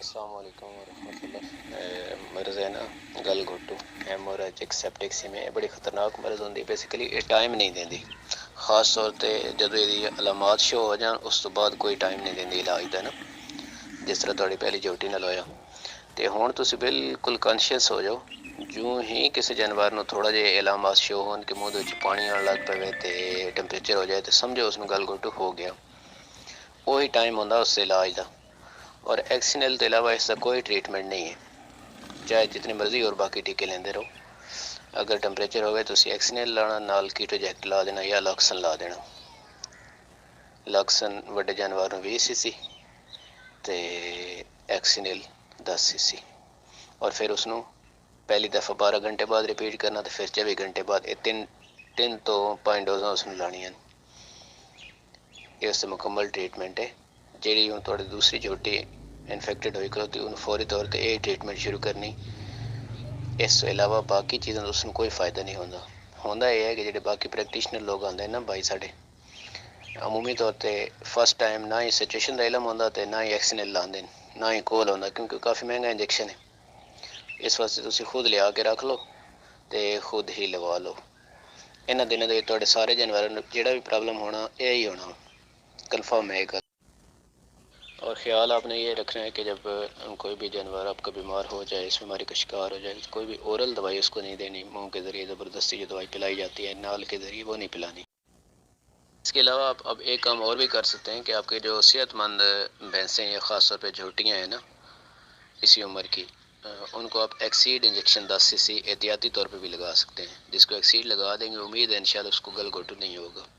अस्सलाम वालेकुम वरहमतुल्लाह। मर्ज़ है ना गल घोटू हैमोरेज एक सेप्टिक सिम है बड़ी खतरनाक मर्ज़ होंदी। बेसिकली ये टाइम नहीं देंदी, खास तौर ते जदों इहदी अलामात शो हो जान उस तो बाद कोई टाइम नहीं देंदी इलाज दा ना। जिस तरह तुहाडी पहली ड्यूटी नाल होया ते हुण तुसीं बिल्कुल कॉन्शियस हो जाओ। ਜਿਉਂ ਹੀ ਕਿਸੇ ਜਾਨਵਰ ਨੂੰ ਥੋੜ੍ਹਾ ਜਿਹਾ ਅਲਾਮਾਤ ਸ਼ੋ ਹੋਣ ਕਿ ਮੂੰਹ ਦੇ ਵਿੱਚ ਪਾਣੀ ਆਉਣ ਲੱਗ ਪਵੇ ਤੇ ਟੈਂਪਰੇਚਰ ਹੋ ਜਾਏ ਤੇ ਸਮਝੋ ਉਸ ਨੂੰ ਗਲਘੋਟੂ ਹੋ ਗਿਆ। ਉਹੀ ਟਾਈਮ ਹੁੰਦਾ ਉਸ ਇਲਾਜ ਦਾ। और एक्सिनल के अलावा इसका कोई ट्रीटमेंट नहीं है, चाहे जितनी मर्जी और बाकी टीके लेंदे रहो। अगर टैंपरेचर हो तो एक्सिनल लाना, नाल कीटोजैक्ट ला देना या लॉक्सन ला देना। लॉक्सन वड्डे जानवर 20 cc ते एक्सिनल 10 cc और फिर उसनों पहली दफ़ा 12 घंटे बाद रिपीट करना तो फिर 24 घंटे बाद ये तीन तो 5 डोज़ां उसनूं लाणियां। ये उसदा मुकम्मल ट्रीटमेंट है। ਜਿਹੜੀ ਹੁਣ ਤੁਹਾਡੀ ਦੂਸਰੀ ਝੋਟੀ ਇਨਫੈਕਟਡ ਹੋਈ ਕਰੋ ਤੇ ਉਹਨੂੰ ਫੌਰੀ ਤੌਰ 'ਤੇ ਇਹ ਟ੍ਰੀਟਮੈਂਟ ਸ਼ੁਰੂ ਕਰਨੀ। ਇਸ ਤੋਂ ਇਲਾਵਾ ਬਾਕੀ ਚੀਜ਼ਾਂ ਦਾ ਉਸਨੂੰ ਕੋਈ ਫਾਇਦਾ ਨਹੀਂ ਹੁੰਦਾ ਇਹ ਹੈ ਕਿ ਜਿਹੜੇ ਬਾਕੀ ਪ੍ਰੈਕਟੀਸ਼ਨਰ ਲੋਕ ਆਉਂਦੇ ਨਾ ਬਾਈ ਸਾਡੇ ਅਮੂਮੀ ਤੌਰ 'ਤੇ ਫਸਟ ਟਾਈਮ ਨਾ ਹੀ ਸਿਚੁਏਸ਼ਨ ਦਾ ਇਲਮ ਹੁੰਦਾ ਅਤੇ ਨਾ ਹੀ ਐਕਸੀਨਲ ਲਾਉਂਦੇ ਨੇ, ਨਾ ਹੀ ਕੋਲ ਹੁੰਦਾ, ਕਿਉਂਕਿ ਕਾਫੀ ਮਹਿੰਗਾ ਇੰਜੈਕਸ਼ਨ ਹੈ। ਇਸ ਵਾਸਤੇ ਤੁਸੀਂ ਖੁਦ ਲਿਆ ਕੇ ਰੱਖ ਲਓ ਅਤੇ ਖੁਦ ਹੀ ਲਵਾ ਲਓ। ਇਹਨਾਂ ਦਿਨਾਂ ਦੇ ਤੁਹਾਡੇ ਸਾਰੇ ਜਾਨਵਰਾਂ ਨੂੰ ਜਿਹੜਾ ਵੀ ਪ੍ਰੋਬਲਮ होना यही होना कन्फर्म है। और ख़्याल आपने ये रखना है कि जब कोई भी जानवर आपका बीमार हो जाए, इस बीमारी का शिकार हो जाए, कोई भी ओरल दवाई उसको नहीं देनी। मुंह के ज़रिए ज़बरदस्ती जो दवाई पिलाई जाती है नाल के ज़रिए वो नहीं पिलानी। इसके अलावा आप अब एक काम और भी कर सकते हैं कि आपके जो सेहतमंद भैंसें या ख़ास तौर पर झोटियाँ हैं ना इसी उम्र की, उनको आप एक्सीड इंजेक्शन 10 cc एहतियाती तौर पर भी लगा सकते हैं। जिसको एक्सीड लगा देंगे उम्मीद है इंशाल्लाह उसको गलघोटू नहीं होगा।